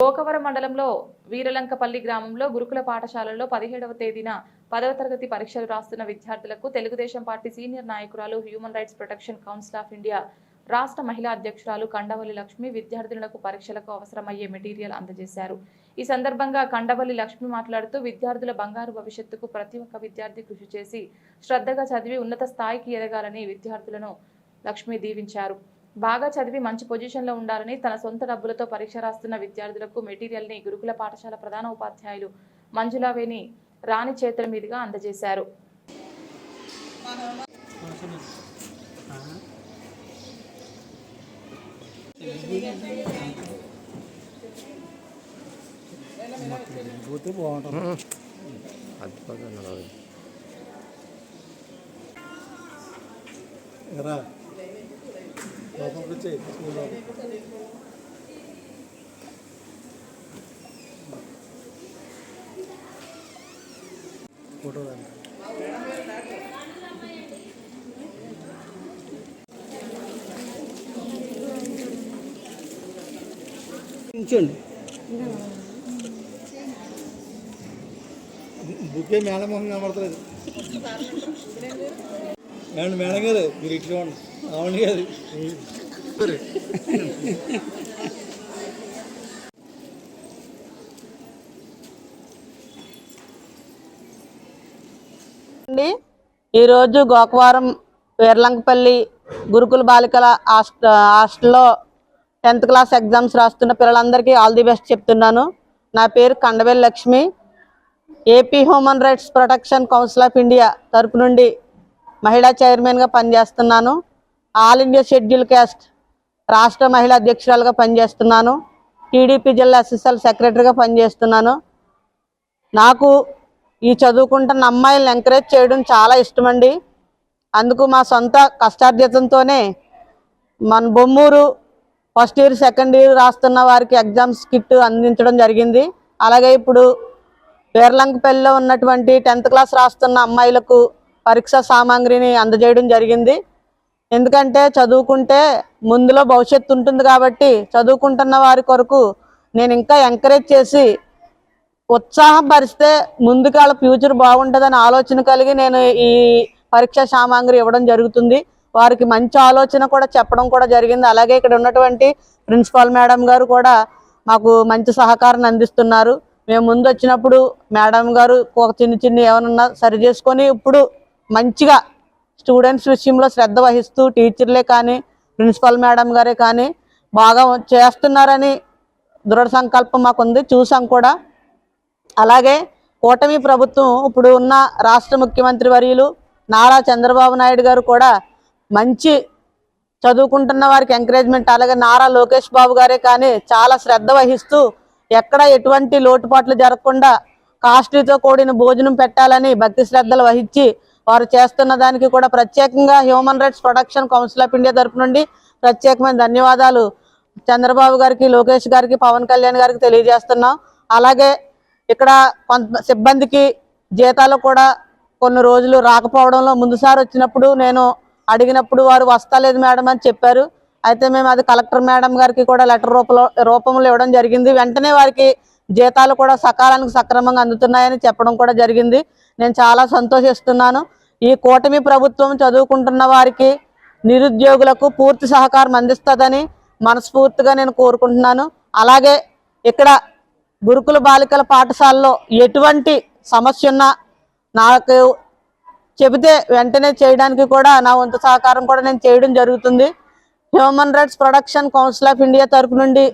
గోకవరం మండలంలో వీరలంకపల్లి గ్రామంలో గురుకుల పాఠశాలలో 17వ తేదీన 10వ తరగతి పరీక్షలు రాస్తున్న విద్యార్థులకు తెలుగుదేశం పార్టీ సీనియర్ నాయకురాలు human rights protection council of India రాష్ట్ర మహిళా అధ్యక్షురాలు కండవల్లి లక్ష్మి విద్యార్థులకు పరీక్షలకు అవసరమయ్యే మెటీరియల్ అందజేశారు. ఈ సందర్భంగా కండవల్లి లక్ష్మి మాట్లాడుతూ విద్యార్థుల బంగారు భవిష్యత్తుకు ప్రతి ఒక్క విద్యార్థి కృషి చేసి శ్రద్ధగా చదివి ఉన్నత స్థాయికి ఎదగాలని విద్యార్థులను లక్ష్మి దీవించారు. బాగా చదివి మంచి పొజిషన్లో ఉండాలని తన సొంత డబ్బులతో పరీక్ష రాస్తున్న విద్యార్థులకు మెటీరియల్ని గురుకుల పాఠశాల ప్రధాన ఉపాధ్యాయులు మంజులావేణి రాణి చేతుల మీదుగా అందజేశారు. ఫోటో ఉంచండి. బుకే మేడం మొహం కనబడతలేదు. మేడం గారు మీరు ఇట్లా అవును గారు ఈరోజు గోకవరం వీరలంకపల్లి గురుకుల బాలికల హాస్టల్లో 10th క్లాస్ ఎగ్జామ్స్ రాస్తున్న పిల్లలందరికీ ఆల్ ది బెస్ట్ చెప్తున్నాను. నా పేరు Kandavalli Lakshmi. AP human rights protection council of India తరపు నుండి మహిళా చైర్మన్గా పనిచేస్తున్నాను. ఆల్ ఇండియా షెడ్యూల్ క్యాస్ట్ రాష్ట్ర మహిళా అధ్యక్షురాలుగా పనిచేస్తున్నాను. టీడీపీ జిల్లా అసిస్టెంట్ సెక్రటరీగా పనిచేస్తున్నాను. నాకు ఈ చదువుకుంటున్న అమ్మాయిలను ఎంకరేజ్ చేయడం చాలా ఇష్టమండి. అందుకు మా సొంత కష్టార్జితంతోనే మన Bommuru first year second year రాస్తున్న వారికి ఎగ్జామ్స్ కిట్ అందించడం జరిగింది. అలాగే ఇప్పుడు వీరలంకపల్లిలో ఉన్నటువంటి 10th క్లాస్ రాస్తున్న అమ్మాయిలకు పరీక్షా సామాగ్రిని అందజేయడం జరిగింది. ఎందుకంటే చదువుకుంటే ముందులో భవిష్యత్తు ఉంటుంది కాబట్టి చదువుకుంటున్న వారి కొరకు నేను ఇంకా ఎంకరేజ్ చేసి ఉత్సాహం పరిస్తే ముందుకు వాళ్ళ ఫ్యూచర్ బాగుంటుందని ఆలోచన కలిగి నేను ఈ పరీక్షా సామాగ్రి ఇవ్వడం జరుగుతుంది. వారికి మంచి ఆలోచన కూడా చెప్పడం కూడా జరిగింది. అలాగే ఇక్కడ ఉన్నటువంటి ప్రిన్సిపాల్ మేడం గారు కూడా మాకు మంచి సహకారాన్ని అందిస్తున్నారు. మేము ముందు వచ్చినప్పుడు మేడం గారు ఒక చిన్న ఏమన్నా సరి చేసుకొని ఇప్పుడు మంచిగా స్టూడెంట్స్ విషయంలో శ్రద్ధ వహిస్తూ టీచర్లే కానీ ప్రిన్సిపాల్ మేడం గారే కానీ బాగా చేస్తున్నారని దృఢ సంకల్పం మాకుంది, చూసాం కూడా. అలాగే కూటమి ప్రభుత్వం ఇప్పుడు ఉన్న రాష్ట్ర ముఖ్యమంత్రి వర్యులు నారా చంద్రబాబు నాయుడు గారు కూడా మంచి చదువుకుంటున్న వారికి ఎంకరేజ్మెంట్, అలాగే నారా లోకేష్ బాబు గారే కానీ చాలా శ్రద్ధ వహిస్తూ ఎక్కడ ఎటువంటి లోటుపాట్లు జరగకుండా కాస్ట్లీతో కూడిన భోజనం పెట్టాలని భక్తి శ్రద్ధలు వహించి వారు చేస్తున్న దానికి కూడా ప్రత్యేకంగా human rights protection council of India తరపు నుండి ప్రత్యేకమైన ధన్యవాదాలు చంద్రబాబు గారికి, లోకేష్ గారికి, పవన్ కళ్యాణ్ గారికి తెలియజేస్తున్నాం. అలాగే ఇక్కడ కొంత సిబ్బందికి జీతాలు కూడా కొన్ని రోజులు రాకపోవడంలో ముందుసారి వచ్చినప్పుడు నేను అడిగినప్పుడు వారు వస్తలేదు మేడం అని చెప్పారు. అయితే మేము అది కలెక్టర్ మేడం గారికి కూడా లెటర్ రూపంలో ఇవ్వడం జరిగింది. వెంటనే వారికి జీతాలు కూడా సకాలానికి సక్రమంగా అందుతున్నాయని చెప్పడం కూడా జరిగింది. నేను చాలా సంతోషిస్తున్నాను. ఈ కూటమి ప్రభుత్వం చదువుకుంటున్న వారికి, నిరుద్యోగులకు పూర్తి సహకారం అందిస్తుందని మనస్ఫూర్తిగా నేను కోరుకుంటున్నాను. అలాగే ఇక్కడ గురుకుల బాలికల పాఠశాలలో ఎటువంటి సమస్య ఉన్నా నాకు చెబితే వెంటనే చేయడానికి కూడా నా వంతు సహకారం కూడా నేను చేయడం జరుగుతుంది. Human rights protection council of India తరపు నుండి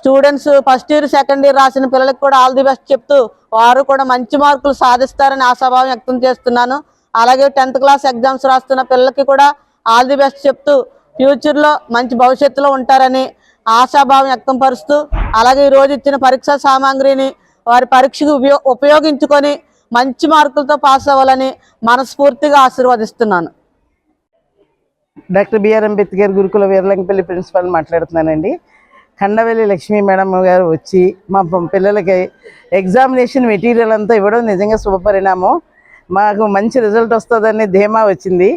students first year second year రాసిన పిల్లలకు కూడా ఆల్ ది బెస్ట్ చెప్తూ వారు కూడా మంచి మార్కులు సాధిస్తారని ఆశాభావం వ్యక్తం చేస్తున్నాను. అలాగే 10th క్లాస్ ఎగ్జామ్స్ రాస్తున్న పిల్లలకి కూడా ఆల్ ది బెస్ట్ చెప్తూ ఫ్యూచర్లో మంచి భవిష్యత్తులో ఉంటారని ఆశాభావం వ్యక్తం పరుస్తూ, అలాగే ఈరోజు ఇచ్చిన పరీక్షా సామాగ్రిని వారి పరీక్షకు ఉపయోగించుకొని మంచి మార్కులతో పాస్ అవ్వాలని మనస్ఫూర్తిగా ఆశీర్వదిస్తున్నాను. డాక్టర్ బిఆర్ అంబేద్కర్ గురుకుల వీరలంకపల్లి ప్రిన్సిపల్ మాట్లాడుతున్నానండి. కండవల్లి లక్ష్మీ మేడం గారు వచ్చి మా పిల్లలకి ఎగ్జామినేషన్ మెటీరియల్ అంతా ఇవ్వడం నిజంగా శుభపరిణామం. మాకు మంచి రిజల్ట్ వస్తుందని ధీమా వచ్చింది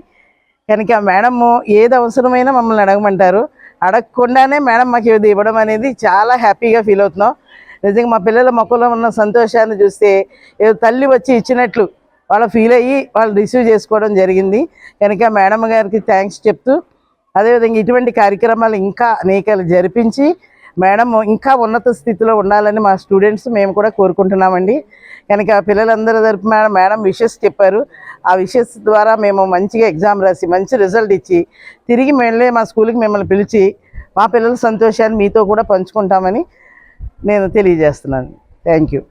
కనుక మేడము ఏది అవసరమైనా మమ్మల్ని అడగమంటారు. అడగకుండానే మేడం మాకు ఇది ఇవ్వడం అనేది చాలా హ్యాపీగా ఫీల్ అవుతున్నాం. నిజంగా మా పిల్లల మొక్కలో ఉన్న సంతోషాన్ని చూస్తే ఏదో తల్లి వచ్చి ఇచ్చినట్లు వాళ్ళు ఫీల్ అయ్యి వాళ్ళు రిసీవ్ చేసుకోవడం జరిగింది. కనుక మేడం గారికి థ్యాంక్స్ చెప్తూ, అదేవిధంగా ఇటువంటి కార్యక్రమాలు ఇంకా అనేకాలు జరిపించి మేడం ఇంకా ఉన్నత స్థితిలో ఉండాలని మా స్టూడెంట్స్ మేము కూడా కోరుకుంటున్నామండి. కనుక పిల్లలందరూ తరపు మేడం విషెస్ చెప్పారు. ఆ విషెస్ ద్వారా మేము మంచిగా ఎగ్జామ్ రాసి మంచి రిజల్ట్ ఇచ్చి తిరిగి మళ్ళీ మా స్కూల్కి మిమ్మల్ని పిలిచి మా పిల్లల సంతోషాన్ని మీతో కూడా పంచుకుంటామని నేను తెలియజేస్తున్నాను. Thank you.